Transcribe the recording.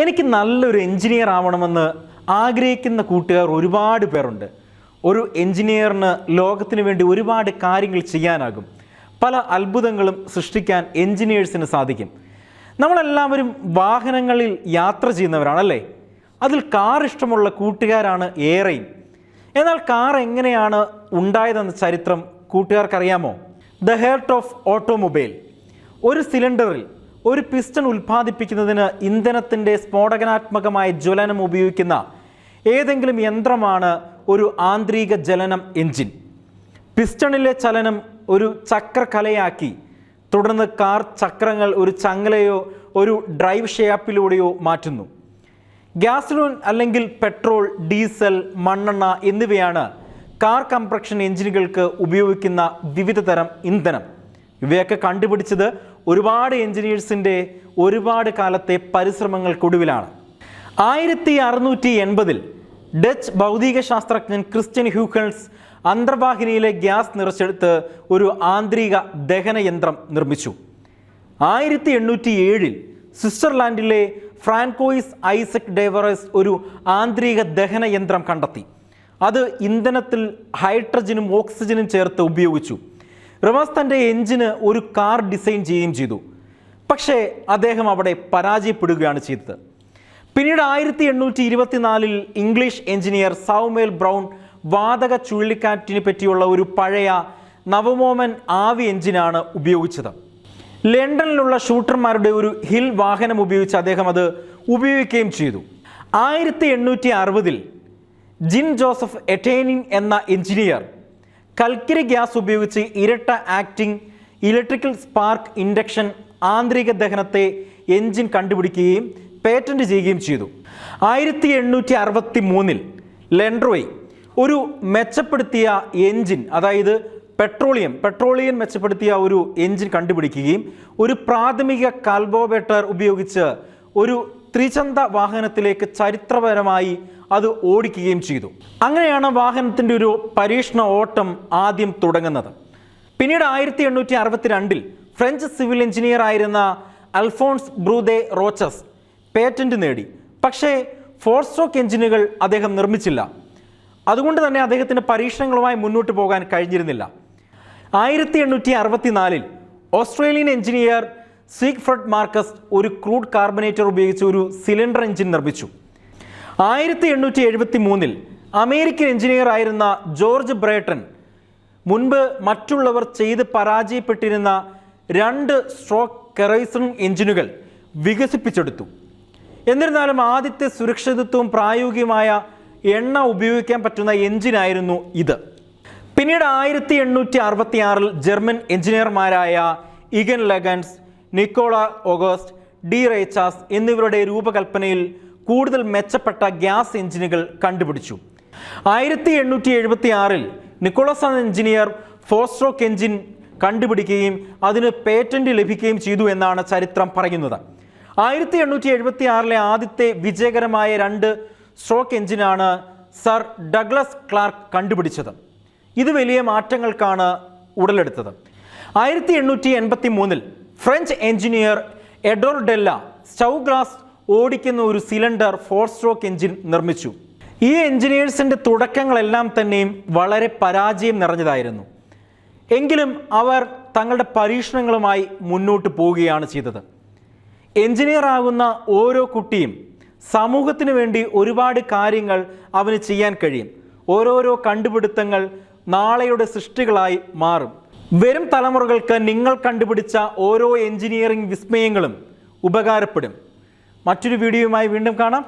എനിക്ക് നല്ലൊരു എഞ്ചിനീയർ ആവണമെന്ന് ആഗ്രഹിക്കുന്ന കൂട്ടുകാർ ഒരുപാട് പേരുണ്ട്. ഒരു എഞ്ചിനീയറിന് ലോകത്തിന് വേണ്ടി ഒരുപാട് കാര്യങ്ങൾ ചെയ്യാനാകും. പല അത്ഭുതങ്ങളും സൃഷ്ടിക്കാൻ എഞ്ചിനീയേഴ്സിന് സാധിക്കും. നമ്മളെല്ലാവരും വാഹനങ്ങളിൽ യാത്ര ചെയ്യുന്നവരാണല്ലേ? അതിൽ കാർ ഇഷ്ടമുള്ള കൂട്ടുകാരാണ് ഏറെയും. എന്നാൽ കാർ എങ്ങനെയാണ് ഉണ്ടായതെന്ന ചരിത്രം കൂട്ടുകാർക്കറിയാമോ? The heart of automobile. ഒരു സിലിണ്ടറിൽ ഒരു പിസ്റ്റൺ ഉൽപ്പാദിപ്പിക്കുന്നതിന് ഇന്ധനത്തിൻ്റെ സ്ഫോടനാത്മകമായ ജ്വലനം ഉപയോഗിക്കുന്ന ഏതെങ്കിലും യന്ത്രമാണ് ഒരു ആന്തരിക ജ്വലനം എഞ്ചിൻ. പിസ്റ്റണിലെ ചലനം ഒരു ചക്രകലയാക്കി തുടർന്ന് കാർ ചക്രങ്ങൾ ഒരു ചങ്ങലയോ ഒരു ഡ്രൈവ് ഷാഫ്റ്റിലൂടെയോ മാറ്റുന്നു. ഗ്യാസോലിൻ അല്ലെങ്കിൽ പെട്രോൾ, ഡീസൽ, മണ്ണെണ്ണ എന്നിവയാണ് കാർ കംപ്രഷൻ എഞ്ചിനുകൾക്ക് ഉപയോഗിക്കുന്ന വിവിധ തരം ഇന്ധനം. ഇവയൊക്കെ കണ്ടുപിടിച്ചത് ഒരുപാട് എഞ്ചിനീയേഴ്സിൻ്റെ ഒരുപാട് കാലത്തെ പരിശ്രമങ്ങൾക്കൊടുവിലാണ്. 1680 ഡച്ച് ഭൗതിക ശാസ്ത്രജ്ഞൻ ക്രിസ്റ്റ്യൻ ഹ്യൂഗൻസ് അന്തർവാഹിനിയിലെ ഗ്യാസ് നിറച്ചെടുത്ത് ഒരു ആന്തരിക ദഹനയന്ത്രം നിർമ്മിച്ചു. 1807 സ്വിറ്റ്സർലാൻഡിലെ ഫ്രാൻകോയിസ് ഐസക് ഡെവറസ് ഒരു ആന്തരിക ദഹനയന്ത്രം കണ്ടെത്തി. അത് ഇന്ധനത്തിൽ ഹൈഡ്രജനും ഓക്സിജനും ചേർത്ത് ഉപയോഗിച്ചു. റിവേഴ്സ് തൻ്റെ എഞ്ചിന് ഒരു കാർ ഡിസൈൻ ചെയ്യുകയും ചെയ്തു. പക്ഷേ അദ്ദേഹം അവിടെ പരാജയപ്പെടുകയാണ് ചെയ്തത്. പിന്നീട് 1824 ഇംഗ്ലീഷ് എഞ്ചിനീയർ സൗമുവൽ ബ്രൗൺ വാതക ചുഴലിക്കാറ്റിനെ പറ്റിയുള്ള ഒരു പഴയ നവമോമൻ ആവി എഞ്ചിനാണ് ഉപയോഗിച്ചത്. ലണ്ടനിലുള്ള ഷൂട്ടർമാരുടെ ഒരു ഹിൽ വാഹനം ഉപയോഗിച്ച് അദ്ദേഹം അത് ഉപയോഗിക്കുകയും ചെയ്തു. 1860 ജിൻ ജോസഫ് എറ്റേനിൻ എന്ന എഞ്ചിനീയർ കൽക്കരി ഗ്യാസ് ഉപയോഗിച്ച് ഇരട്ട ആക്ടിംഗ് ഇലക്ട്രിക്കൽ സ്പാർക്ക് ഇൻഡക്ഷൻ ആന്തരിക ദഹനത്തെ എഞ്ചിൻ കണ്ടുപിടിക്കുകയും പേറ്റന്റ് ചെയ്യുകയും ചെയ്തു. 1863 ലെൻഡ്രോയ് ഒരു മെച്ചപ്പെടുത്തിയ എഞ്ചിൻ, അതായത് പെട്രോളിയം മെച്ചപ്പെടുത്തിയ ഒരു എഞ്ചിൻ കണ്ടുപിടിക്കുകയും ഒരു പ്രാഥമിക കാർബോറേറ്റർ ഉപയോഗിച്ച് ഒരു ത്രിചന്ത വാഹനത്തിലേക്ക് ചരിത്രപരമായി അത് ഓടിക്കുകയും ചെയ്തു. അങ്ങനെയാണ് വാഹനത്തിൻ്റെ ഒരു പരീക്ഷണ ഓട്ടം ആദ്യം തുടങ്ങുന്നത്. പിന്നീട് 1862 ഫ്രഞ്ച് സിവിൽ എഞ്ചിനീയർ ആയിരുന്ന അൽഫോൺസ് ബ്രൂദെ റോച്ചസ് പേറ്റന്റ് നേടി. പക്ഷേ 4 സ്ട്രോക്ക് എഞ്ചിനുകൾ അദ്ദേഹം നിർമ്മിച്ചില്ല. അതുകൊണ്ട് തന്നെ അദ്ദേഹത്തിന് പരീക്ഷണങ്ങളുമായി മുന്നോട്ട് പോകാൻ കഴിഞ്ഞിരുന്നില്ല. 1864 ഓസ്ട്രേലിയൻ എഞ്ചിനീയർ സീഗ്ഫ്രഡ് മാർക്കസ് ഒരു ക്രൂഡ് കാർബണേറ്റർ ഉപയോഗിച്ച് ഒരു സിലിണ്ടർ എഞ്ചിൻ നിർമ്മിച്ചു. 1873 അമേരിക്കൻ എഞ്ചിനീയർ ആയിരുന്ന ജോർജ് ബ്രേട്ടൺ മുൻപ് മറ്റുള്ളവർ ചെയ്ത് പരാജയപ്പെട്ടിരുന്ന 2 സ്ട്രോക്ക് കെറോസിൻ എഞ്ചിനുകൾ വികസിപ്പിച്ചെടുത്തു. എന്നിരുന്നാലും ആദ്യത്തെ സുരക്ഷിതത്വവും പ്രായോഗികമായ എണ്ണ ഉപയോഗിക്കാൻ പറ്റുന്ന എഞ്ചിനായിരുന്നു ഇത്. പിന്നീട് 1866 ജർമ്മൻ എഞ്ചിനീയർമാരായ ഇഗൻ ലെഗൻസ്, നിക്കോള ഓഗസ്റ്റ്, ഡി റേച്ചാസ് എന്നിവരുടെ രൂപകൽപ്പനയിൽ കൂടുതൽ മെച്ചപ്പെട്ട ഗ്യാസ് എഞ്ചിനുകൾ കണ്ടുപിടിച്ചു. 1876 നിക്കോളസ് എഞ്ചിനീയർ 4 സ്ട്രോക്ക് എഞ്ചിൻ കണ്ടുപിടിക്കുകയും അതിന് പേറ്റന്റ് ലഭിക്കുകയും ചെയ്തു എന്നാണ് ചരിത്രം പറയുന്നത്. 1876 ആദ്യത്തെ വിജയകരമായ 2 സ്ട്രോക്ക് എഞ്ചിനാണ് സർ ഡഗ്ലസ് ക്ലാർക്ക് കണ്ടുപിടിച്ചത്. ഇത് വലിയ മാറ്റങ്ങൾക്കാണ് ഉടലെടുത്തത്. 1883 ഫ്രഞ്ച് എഞ്ചിനീയർ എഡോർ ഡെല്ല സ്റ്റൗ ഗ്ലാസ് ഓടിക്കുന്ന ഒരു സിലിണ്ടർ 4 സ്ട്രോക്ക് എഞ്ചിൻ നിർമ്മിച്ചു. ഈ എഞ്ചിനീയേഴ്സിൻ്റെ തുടക്കങ്ങളെല്ലാം തന്നെയും വളരെ പരാജയം നിറഞ്ഞതായിരുന്നു. എങ്കിലും അവർ തങ്ങളുടെ പരീക്ഷണങ്ങളുമായി മുന്നോട്ട് പോവുകയാണ് ചെയ്തത്. എഞ്ചിനീയർ ആകുന്ന ഓരോ കുട്ടിയും സമൂഹത്തിന് വേണ്ടി ഒരുപാട് കാര്യങ്ങൾ അവന് ചെയ്യാൻ കഴിയും. ഓരോരോ കണ്ടുപിടുത്തങ്ങൾ നാളെയുടെ സൃഷ്ടികളായി മാറും. വരും തലമുറകൾക്ക് നിങ്ങൾ കണ്ടുപിടിച്ച ഓരോ എഞ്ചിനീയറിംഗ് വിസ്മയങ്ങളും ഉപകാരപ്പെടും. മറ്റൊരു വീഡിയോയുമായി വീണ്ടും കാണാം.